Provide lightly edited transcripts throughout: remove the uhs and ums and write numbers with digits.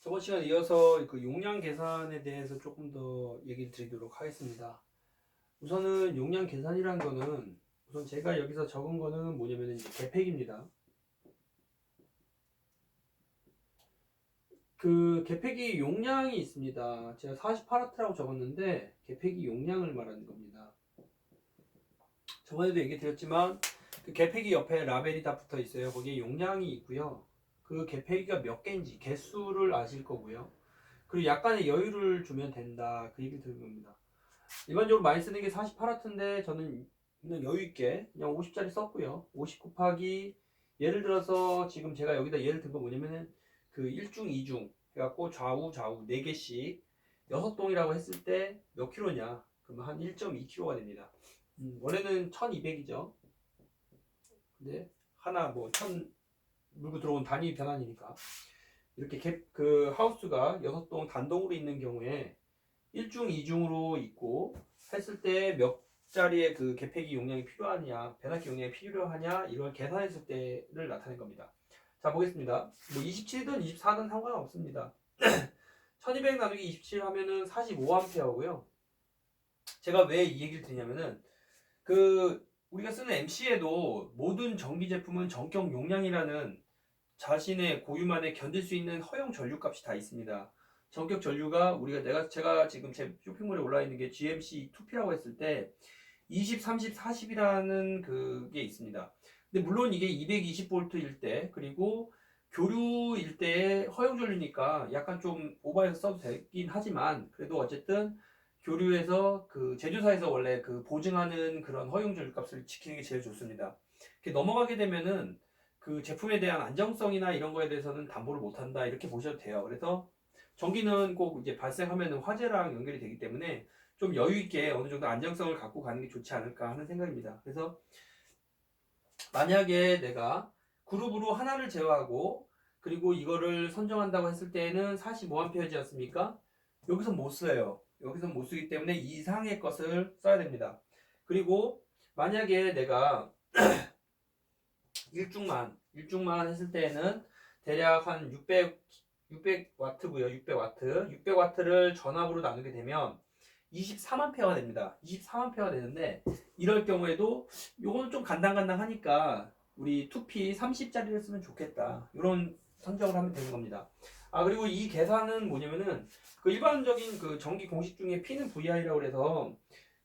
저번 시간에 이어서 그 용량 계산에 대해서 조금 더 얘기를 드리도록 하겠습니다. 우선은 용량 계산이라는 거는 우선 제가 여기서 적은 거는 뭐냐면 이제 계획입니다. 그 계획이 용량이 있습니다. 제가 48W라고 적었는데 계획이 용량을 말하는 겁니다. 저번에도 얘기 드렸지만 그 계획이 옆에 라벨이 다 붙어 있어요. 거기에 용량이 있고요. 그 계획이가 몇 개인지 개수를 아실 거고요. 그리고 약간의 여유를 주면 된다. 그 얘기를 드린 겁니다. 일반적으로 많이 쓰는 게 48W인데 저는 그냥 여유 있게 그냥 50짜리 썼고요. 50 곱하기 예를 들어서 지금 제가 여기다 예를 든 거 뭐냐면은 그 1중, 2중 해갖고 좌우 4개씩 6동이라고 했을 때 몇 킬로냐? 그러면 한 1.2kg가 됩니다. 원래는 1200이죠. 근데 하나 뭐 1000 물고 들어온 단위 변환이니까 이렇게 그 하우스가 6동 단동으로 있는 경우에 1중, 2중으로 있고 했을 때 몇 짜리의 그 계폐기 용량이 필요하냐, 배닫기 용량이 필요하냐 이걸 계산했을 때를 나타낸 겁니다. 자 보겠습니다. 뭐 27든 24든 상관없습니다. 1200 나누기 27 하면은 45A고요. 제가 왜 이 얘기를 드리냐면은 그 우리가 쓰는 MC에도 모든 전기 제품은 전격 용량이라는 자신의 고유만에 견딜 수 있는 허용 전류값이 다 있습니다. 전격 전류가 제가 지금 제 쇼핑몰에 올라 있는 게 GMC 2P라고 했을 때 20, 30, 40이라는 그게 있습니다. 근데 물론 이게 220V일 때 그리고 교류일 때의 허용 전류니까 약간 좀 오버해서 써도 되긴 하지만 그래도 어쨌든 교류에서 그 제조사에서 원래 그 보증하는 그런 허용 전류 값을 지키는 게 제일 좋습니다. 이렇게 넘어가게 되면은 그 제품에 대한 안정성이나 이런 거에 대해서는 담보를 못한다 이렇게 보셔도 돼요. 그래서 전기는 꼭 이제 발생하면 화재랑 연결이 되기 때문에 좀 여유 있게 어느 정도 안정성을 갖고 가는 게 좋지 않을까 하는 생각입니다. 그래서 만약에 내가 그룹으로 하나를 제어하고 그리고 이거를 선정한다고 했을 때에는 45A였습니까? 여기서 못 써요. 여기서 못 쓰기 때문에 이상의 것을 써야 됩니다. 그리고 만약에 내가 일중만 했을 때에는 대략 한 600W고요. 600W를 전압으로 나누게 되면 24A가 됩니다. 24A가 되는데 이럴 경우에도 요거는 좀 간당간당하니까 우리 2P 30짜리를 쓰면 좋겠다. 이런 선정을 하면 되는 겁니다. 아 그리고 이 계산은 뭐냐면은 그 일반적인 그 전기 공식 중에 P는 VI라고 해서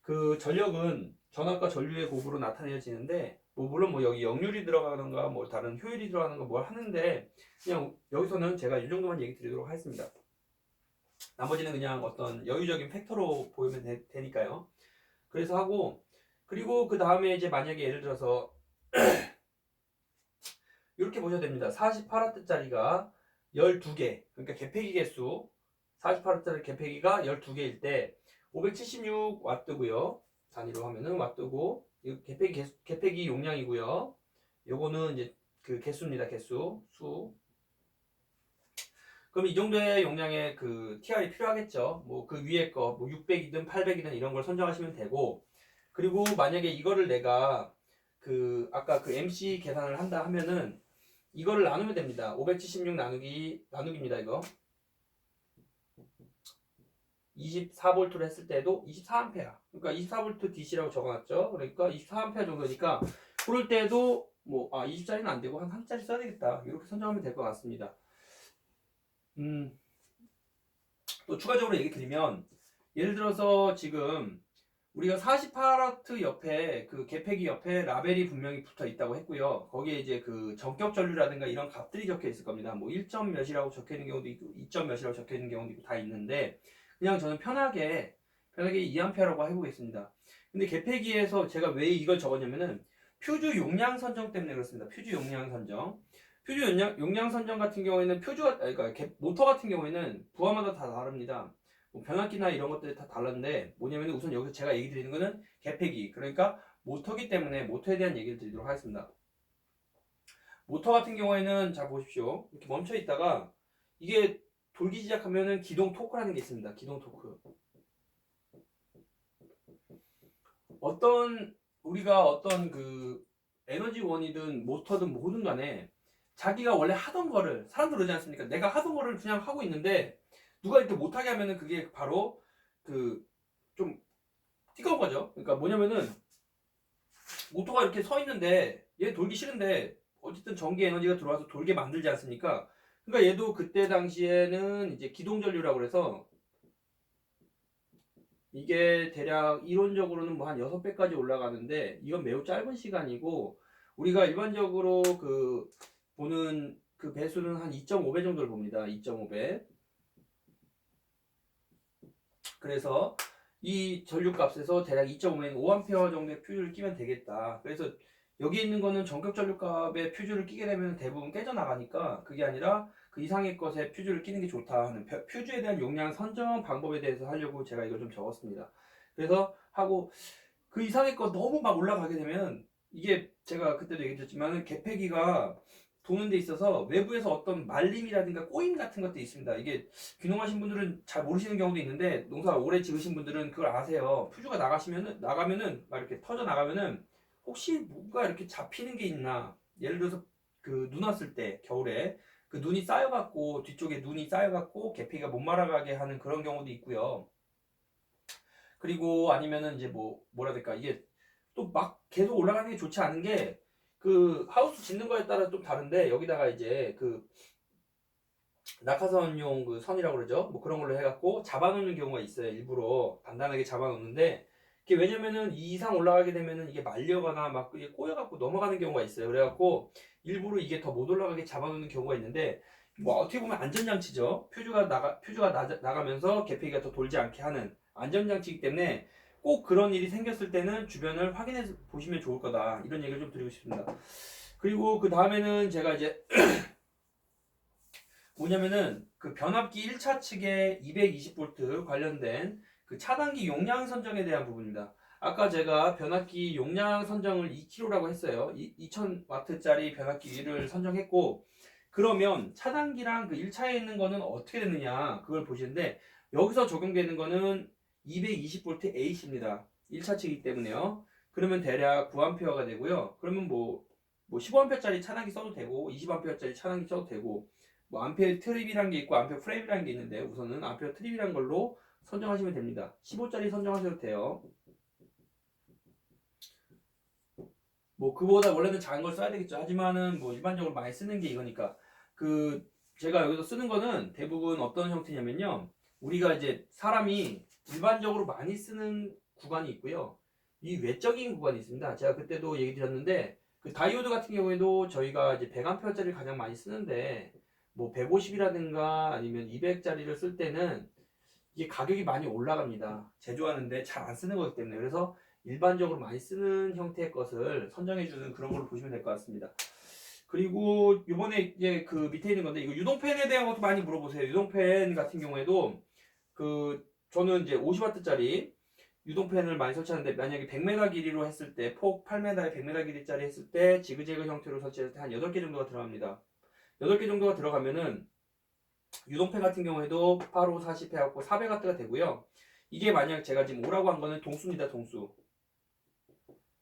그 전력은 전압과 전류의 곱으로 나타내지는데 뭐 물론 뭐 여기 역률이 들어가는가 뭐 다른 효율이 들어가는가 뭘 하는데 그냥 여기서는 제가 이 정도만 얘기 드리도록 하겠습니다. 나머지는 그냥 어떤 여유적인 팩터로 보이면 되니까요. 그래서 하고 그리고 그 다음에 이제 만약에 예를 들어서 이렇게 보셔야 됩니다. 48W짜리가 12개 그러니까 계폐기 개수 48W짜리 계폐기가 12개일 때 576W고요. 단위로 하면은 W고 이 계폐기 용량이고요. 요거는 이제 그 개수입니다. 수. 그럼 이 정도의 용량의 그 TR이 필요하겠죠. 뭐 그 위에 거, 뭐 600이든 800이든 이런 걸 선정하시면 되고, 그리고 만약에 이거를 내가 그 아까 그 MC 계산을 한다 하면은 이거를 나누면 됩니다. 576 나누기입니다. 이거 24V를 했을 때도 24A. 그러니까 24V DC라고 적어놨죠. 그러니까 24A 정도니까 그럴 때도 뭐 20짜리는 안 되고 한 3짜리 써야 되겠다. 이렇게 선정하면 될 것 같습니다. 또 추가적으로 얘기 드리면 예를 들어서 지금 우리가 48W 옆에 그 계폐기 옆에 라벨이 분명히 붙어 있다고 했고요. 거기에 이제 그 전격 전류라든가 이런 값들이 적혀 있을 겁니다. 뭐 1점 몇이라고 적혀 있는 경우도 있고 2점 몇이라고 적혀 있는 경우도 있고 다 있는데 그냥 저는 편하게 2A라고 해보겠습니다. 근데 계폐기에서 제가 왜 이걸 적었냐면은 퓨즈 용량 선정 때문에 그렇습니다. 퓨즈 용량 선정. 용량 선정 같은 경우에는 그러니까 모터 같은 경우에는 부하마다 다 다릅니다. 뭐 변압기나 이런 것들이 다 다른데 뭐냐면 우선 여기서 제가 얘기 드리는 거는 계폐기 그러니까 모터기 때문에 모터에 대한 얘기를 드리도록 하겠습니다. 모터 같은 경우에는 자 보십시오. 이렇게 멈춰 있다가 이게 돌기 시작하면은 기동 토크라는 게 있습니다. 기동 토크. 우리가 어떤 그 에너지원이든 모터든 뭐든 간에 자기가 원래 하던 거를, 사람들 그러지 않습니까? 내가 하던 거를 그냥 하고 있는데 누가 이렇게 못하게 하면은 그게 바로 그 좀 띠꺼운 거죠. 그러니까 뭐냐면은 모터가 이렇게 서 있는데 얘 돌기 싫은데 어쨌든 전기 에너지가 들어와서 돌게 만들지 않습니까? 그러니까 얘도 그때 당시에는 이제 기동전류라고 그래서 이게 대략 이론적으로는 뭐 한 6배까지 올라가는데 이건 매우 짧은 시간이고 우리가 일반적으로 그 보는 그 배수는 한 2.5배 정도를 봅니다. 2.5배. 그래서 이 전류값에서 대략 2.5면 5A 정도의 퓨즈를 끼면 되겠다. 그래서 여기 있는 거는 전격 전류값에 퓨즈를 끼게 되면 대부분 깨져나가니까 그게 아니라 그 이상의 것에 퓨즈를 끼는 게 좋다 하는 퓨즈에 대한 용량 선정 방법에 대해서 하려고 제가 이걸 좀 적었습니다. 그래서 하고 그 이상의 것 너무 막 올라가게 되면 이게 제가 그때도 얘기했지만 개폐기가 도는 데 있어서 외부에서 어떤 말림이라든가 꼬임 같은 것도 있습니다. 이게 귀농하신 분들은 잘 모르시는 경우도 있는데 농사 오래 지으신 분들은 그걸 아세요. 퓨즈가 나가면은 막 이렇게 터져 나가면은 혹시 뭔가 이렇게 잡히는 게 있나? 예를 들어서 그 눈 왔을 때 겨울에 그 눈이 쌓여갖고 뒤쪽에 눈이 쌓여갖고 계피가 못 말아가게 하는 그런 경우도 있고요. 그리고 아니면은 이제 뭐라 해야 될까 이게 또 막 계속 올라가는 게 좋지 않은 게 그 하우스 짓는 거에 따라 좀 다른데 여기다가 이제 그 낙하선용 그 선이라고 그러죠. 뭐 그런 걸로 해갖고 잡아놓는 경우가 있어요. 일부러 단단하게 잡아놓는데 이게 왜냐면은 이 이상 올라가게 되면은 이게 말려거나 막 이게 꼬여갖고 넘어가는 경우가 있어요. 그래갖고 일부러 이게 더 못 올라가게 잡아놓는 경우가 있는데 뭐 어떻게 보면 안전장치죠. 퓨즈가 나가면서 개폐기가 더 돌지 않게 하는 안전장치이기 때문에 꼭 그런 일이 생겼을 때는 주변을 확인해 보시면 좋을 거다. 이런 얘기를 좀 드리고 싶습니다. 그리고 그 다음에는 제가 이제 뭐냐면은 그 변압기 1차 측의 220V 관련된 그 차단기 용량 선정에 대한 부분입니다. 아까 제가 변압기 용량 선정을 2kg라고 했어요. 2000W짜리 변압기를 선정했고 그러면 차단기랑 그 1차에 있는 거는 어떻게 되느냐 그걸 보시는데 여기서 적용되는 거는 220V AC입니다. 1차 측이기 때문에요. 그러면 대략 9A가 되고요. 그러면 뭐 15A짜리 차단기 써도 되고 20A짜리 차단기 써도 되고 뭐 암페어 트립이라는 게 있고 암페어 프레임이라는 게 있는데 우선은 암페어 트립이라는 걸로 선정하시면 됩니다. 15짜리 선정하셔도 돼요. 뭐 그보다 원래는 작은 걸 써야 되겠죠. 하지만은 뭐 일반적으로 많이 쓰는 게 이거니까 그 제가 여기서 쓰는 거는 대부분 어떤 형태냐면요. 우리가 이제 사람이 일반적으로 많이 쓰는 구간이 있고요. 이 외적인 구간이 있습니다. 제가 그때도 얘기 드렸는데 그 다이오드 같은 경우에도 저희가 이제 100A짜리를 가장 많이 쓰는데 뭐 150이라든가 아니면 200짜리를 쓸 때는 이게 가격이 많이 올라갑니다. 제조하는데 잘 안 쓰는 거기 때문에 그래서 일반적으로 많이 쓰는 형태의 것을 선정해주는 그런 걸로 보시면 될 것 같습니다. 그리고 요번에 이제 그 밑에 있는 건데 이거 유동팬에 대한 것도 많이 물어보세요. 유동팬 같은 경우에도 그 저는 이제 50W짜리 유동팬을 많이 설치하는데 만약에 100m 길이로 했을 때 폭 8m에 100m 길이짜리 했을 때 지그재그 형태로 설치했을 때 한 8개 정도가 들어갑니다. 8개 정도가 들어가면은 유동팬 같은 경우에도 8, 5, 40 해갖고 400W가 되고요. 이게 만약 제가 지금 오라고 한 거는 동수입니다. 동수.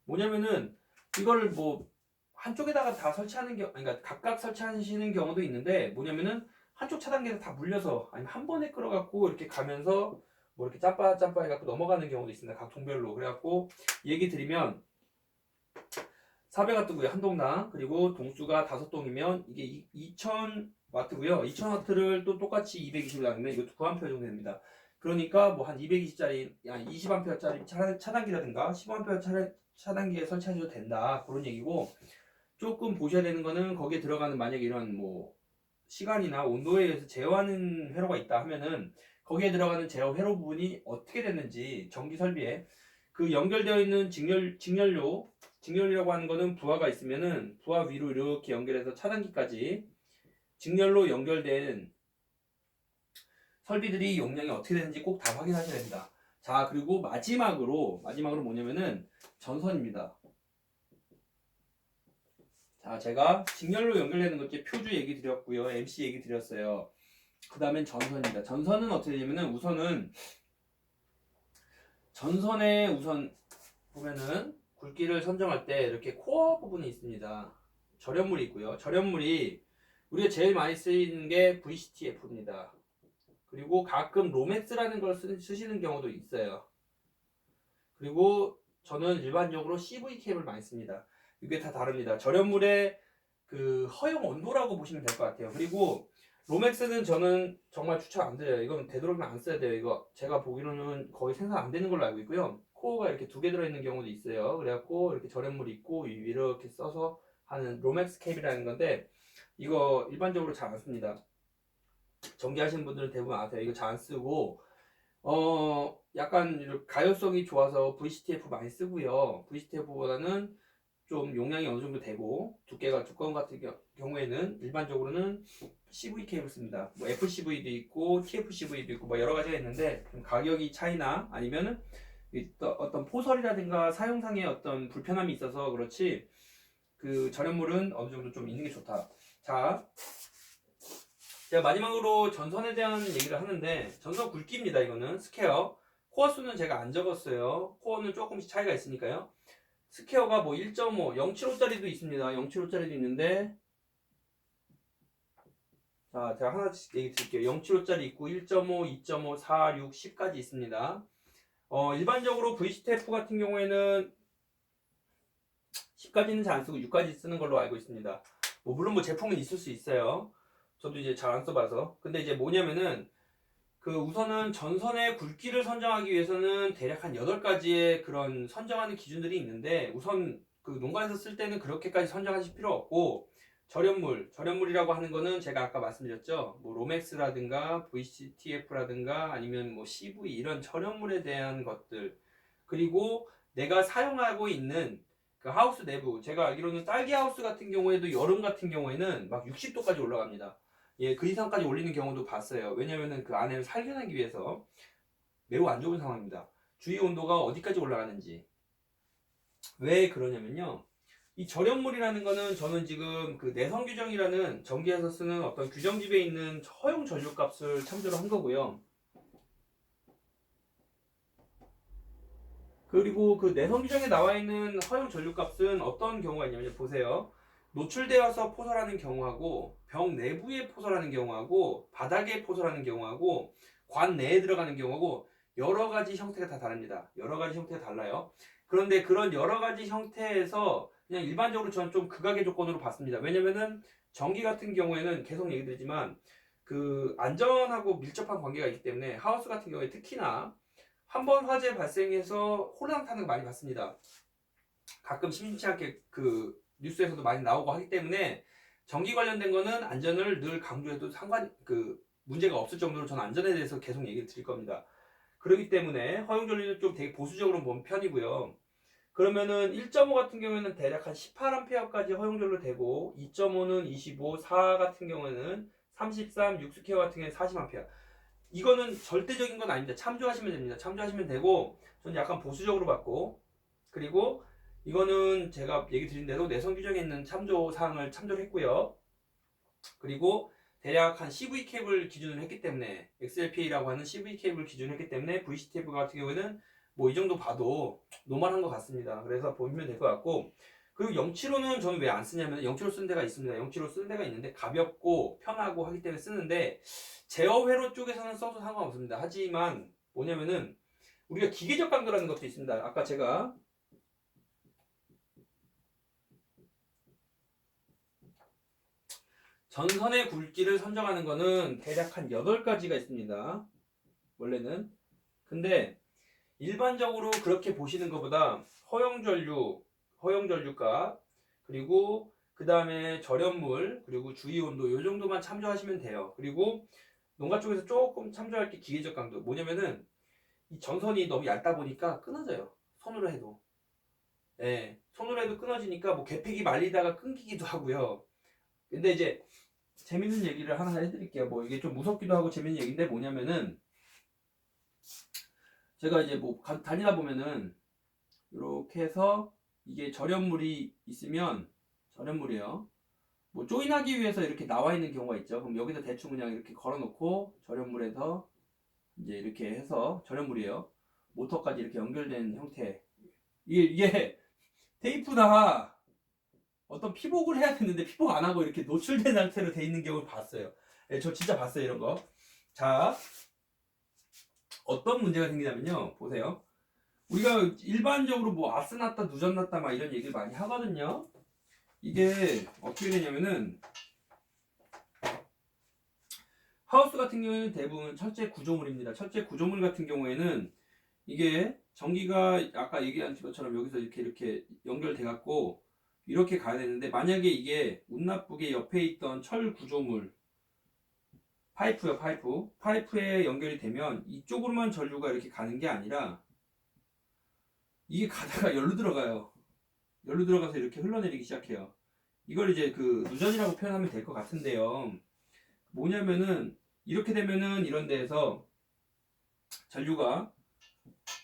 뭐냐면은 이거를 뭐 한쪽에다가 다 설치하는 그러니까 각각 설치하시는 경우도 있는데 뭐냐면은 한쪽 차단기에서 다 물려서 아니면 한 번에 끌어갖고 이렇게 가면서 뭐 이렇게 짜빠 해갖고 넘어가는 경우도 있습니다. 각 동별로. 그래갖고 얘기 드리면 400W 뜨고요. 한 동당. 그리고 동수가 5동이면 이게 2000W고요. 2000W를 또 똑같이 220을 나누면 이것도 9A 정도 됩니다. 그러니까 뭐 한 220짜리, 20A짜리 차단기라든가 15A 차단기에 설치하셔도 된다. 그런 얘기고 조금 보셔야 되는 거는 거기에 들어가는 만약에 이런 뭐 시간이나 온도에 의해서 제어하는 회로가 있다 하면은 거기에 들어가는 제어 회로 부분이 어떻게 됐는지 전기 설비에 그 연결되어 있는 직렬이라고 하는 거는 부하가 있으면은 부하 위로 이렇게 연결해서 차단기까지 직렬로 연결된 설비들이 용량이 어떻게 되는지 꼭 다 확인하셔야 됩니다. 자, 그리고 마지막으로 뭐냐면은 전선입니다. 자, 제가 직렬로 연결되는 것 이제 표주 얘기 드렸고요. MC 얘기 드렸어요. 그 다음엔 전선입니다. 전선은 어떻게 되냐면은 우선은 전선에 우선 보면은 굵기를 선정할 때 이렇게 코어 부분이 있습니다. 절연물이 있고요. 절연물이 우리가 제일 많이 쓰이는 게 VCTF입니다. 그리고 가끔 로맥스라는 걸 쓰시는 경우도 있어요. 그리고 저는 일반적으로 CV 캡을 많이 씁니다. 이게 다 다릅니다. 절연물의 그 허용 온도라고 보시면 될 것 같아요. 그리고 로맥스는 저는 정말 추천 안 드려요. 이건 되도록이면 안 써야 돼요. 이거 제가 보기로는 거의 생산 안 되는 걸로 알고 있고요. 코어가 이렇게 두 개 들어있는 경우도 있어요. 그래갖고 이렇게 절연물이 있고 이렇게 써서 하는 로맥스 캡이라는 건데 이거 일반적으로 잘 안 씁니다. 전기하시는 분들은 대부분 아세요. 이거 잘 안 쓰고 약간 가열성이 좋아서 VCTF 많이 쓰고요. VCTF보다는 좀 용량이 어느 정도 되고 두께가 두꺼운 같은 경우에는 일반적으로는 CV 케이블 씁니다. 뭐 FCV도 있고 TFCV도 있고 뭐 여러 가지가 있는데 가격이 차이나 아니면은 어떤 포설이라든가 사용상의 어떤 불편함이 있어서 그렇지 그 절연물은 어느 정도 좀 있는 게 좋다. 자, 제가 마지막으로 전선에 대한 얘기를 하는데 전선 굵기입니다. 이거는 스퀘어. 코어 수는 제가 안 적었어요. 코어는 조금씩 차이가 있으니까요. 스퀘어가 뭐 1.5, 075짜리도 있습니다. 075짜리도 있는데 자, 제가 하나씩 얘기 드릴게요. 075짜리 있고 1.5, 2.5, 4, 6, 10까지 있습니다. 일반적으로 VCTF 같은 경우에는 10까지는 잘 안 쓰고 6까지 쓰는 걸로 알고 있습니다. 뭐 물론 뭐 제품은 있을 수 있어요. 저도 이제 잘 안 써봐서. 근데 이제 뭐냐면은 그 우선은 전선의 굵기를 선정하기 위해서는 대략 한 8가지의 그런 선정하는 기준들이 있는데 우선 그 농가에서 쓸 때는 그렇게까지 선정하실 필요 없고 절연물이라고 하는 거는 제가 아까 말씀드렸죠. 뭐 로맥스라든가 VCTF라든가 아니면 뭐 CV 이런 절연물에 대한 것들 그리고 내가 사용하고 있는 그 하우스 내부 제가 알기로는 딸기 하우스 같은 경우에도 여름 같은 경우에는 막 60도까지 올라갑니다. 예, 그 이상까지 올리는 경우도 봤어요. 왜냐면은 그 안을 살균하기 위해서 매우 안 좋은 상황입니다. 주위 온도가 어디까지 올라가는지. 왜 그러냐면요. 이 절연물이라는 거는 저는 지금 그 내성 규정이라는 전기에서 쓰는 어떤 규정집에 있는 허용 전류값을 참조를 한 거고요. 그리고 그 내성 규정에 나와 있는 허용 전류값은 어떤 경우가 있냐면 보세요. 노출되어서 포설하는 경우하고 병 내부에 포설하는 경우하고 바닥에 포설하는 경우하고 관 내에 들어가는 경우하고 여러 가지 형태가 다 다릅니다. 여러 가지 형태가 달라요. 그런데 그런 여러 가지 형태에서 그냥 일반적으로 저는 좀 극악의 조건으로 봤습니다. 왜냐면은 전기 같은 경우에는 계속 얘기 드리지만 그 안전하고 밀접한 관계가 있기 때문에 하우스 같은 경우에 특히나 한 번 화재 발생해서 홀랑 타는 거 많이 봤습니다. 가끔 심심치 않게 그 뉴스에서도 많이 나오고 하기 때문에 전기 관련된 거는 안전을 늘 강조해도 문제가 없을 정도로 저는 안전에 대해서 계속 얘기를 드릴 겁니다. 그렇기 때문에 허용 전류는 좀 되게 보수적으로 본 편이고요. 그러면은 1.5 같은 경우에는 대략 한 18A까지 허용 전류 되고 2.5는 25, 4 같은 경우에는 33, 6스퀘어 같은 경우에는 40A. 이거는 절대적인 건 아닙니다. 참조하시면 됩니다. 참조하시면 되고 저는 약간 보수적으로 봤고 그리고 이거는 제가 얘기 드린 대로 내성 규정에 있는 참조 사항을 참조를 했고요. 그리고 대략 한 CV 케이블 기준을 했기 때문에 XLPA라고 하는 CV 케이블 기준을 했기 때문에 VCTF 같은 경우에는 뭐 이 정도 봐도 노멀한 것 같습니다. 그래서 보시면 될 것 같고 그리고 075는 저는 왜 안 쓰냐면 075 쓰는 데가 있습니다. 075 쓰는 데가 있는데 가볍고 편하고 하기 때문에 쓰는데 제어 회로 쪽에서는 써도 상관없습니다. 하지만 뭐냐면은 우리가 기계적 강도라는 것도 있습니다. 아까 제가 전선의 굵기를 선정하는 거는 대략 한 8가지가 있습니다. 원래는. 근데 일반적으로 그렇게 보시는 것보다 허용전류값 그리고 그 다음에 절연물 그리고 주위 온도 이 정도만 참조하시면 돼요. 그리고 농가 쪽에서 조금 참조할 게 기계적 강도 뭐냐면은 이 전선이 너무 얇다 보니까 끊어져요. 손으로 해도. 예, 손으로 해도 끊어지니까 뭐 개폐기 말리다가 끊기기도 하고요. 근데 이제 재밌는 얘기를 하나 해드릴게요. 뭐 이게 좀 무섭기도 하고 재밌는 얘기인데 뭐냐면은 제가 이제 뭐 다니다 보면은 이렇게 해서 이게 절연물이 있으면 절연물이에요. 뭐 조인하기 위해서 이렇게 나와 있는 경우가 있죠. 그럼 여기다 대충 그냥 이렇게 걸어놓고 절연물에서 이제 이렇게 해서 절연물이에요. 모터까지 이렇게 연결된 형태. 이게 테이프다. 어떤 피복을 해야 되는데 피복 안 하고 이렇게 노출된 상태로 돼 있는 경우를 봤어요. 예, 저 진짜 봤어요, 이런 거. 자, 어떤 문제가 생기냐면요. 보세요. 우리가 일반적으로 뭐 아스났다, 누전났다 막 이런 얘기를 많이 하거든요. 이게 어떻게 되냐면은 하우스 같은 경우에는 대부분 철제 구조물입니다. 철제 구조물 같은 경우에는 이게 전기가 아까 얘기한 것처럼 여기서 이렇게 연결돼 갖고 이렇게 가야 되는데, 만약에 이게 운 나쁘게 옆에 있던 철 구조물 파이프요, 파이프에 연결이 되면 이쪽으로만 전류가 이렇게 가는 게 아니라 이게 가다가 열로 들어가요. 열로 들어가서 이렇게 흘러내리기 시작해요. 이걸 이제 그 누전이라고 표현하면 될 것 같은데요. 뭐냐면은 이렇게 되면은 이런 데에서 전류가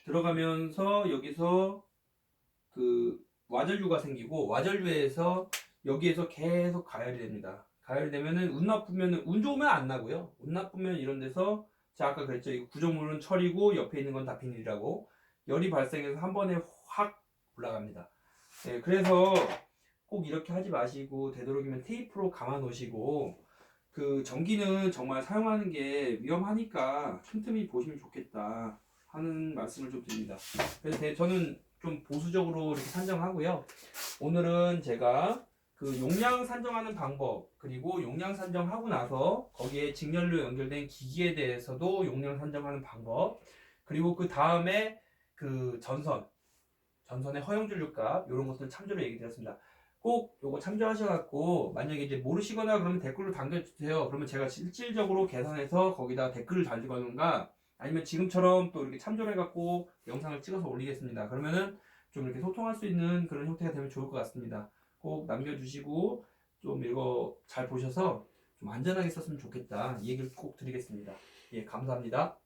들어가면서 여기서 그 와전류가 생기고, 와전류에서 여기에서 계속 가열이 됩니다. 가열이 되면은 운 나쁘면은, 운 좋으면 안 나고요. 운 나쁘면 이런 데서, 제가 아까 그랬죠. 이 구조물은 철이고 옆에 있는 건 다 비닐이라고, 열이 발생해서 한 번에 확 올라갑니다. 네, 그래서 꼭 이렇게 하지 마시고 되도록이면 테이프로 감아 놓으시고, 그 전기는 정말 사용하는 게 위험하니까 틈틈이 보시면 좋겠다 하는 말씀을 좀 드립니다. 그래서 저는 좀 보수적으로 이렇게 산정하고요. 오늘은 제가 그 용량 산정하는 방법, 그리고 용량 산정하고 나서 거기에 직렬로 연결된 기기에 대해서도 용량 산정하는 방법, 그리고 그 다음에 그 전선의 허용전류값, 이런 것들 참조로 얘기 드렸습니다. 꼭 요거 참조하셔갖고 만약에 이제 모르시거나 그러면 댓글로 남겨주세요. 그러면 제가 실질적으로 계산해서 거기다 댓글을 달거나, 아니면 지금처럼 또 이렇게 참조를 해갖고 영상을 찍어서 올리겠습니다. 그러면은 좀 이렇게 소통할 수 있는 그런 형태가 되면 좋을 것 같습니다. 꼭 남겨주시고 좀 이거 잘 보셔서 좀 안전하게 썼으면 좋겠다, 이 얘기를 꼭 드리겠습니다. 예, 감사합니다.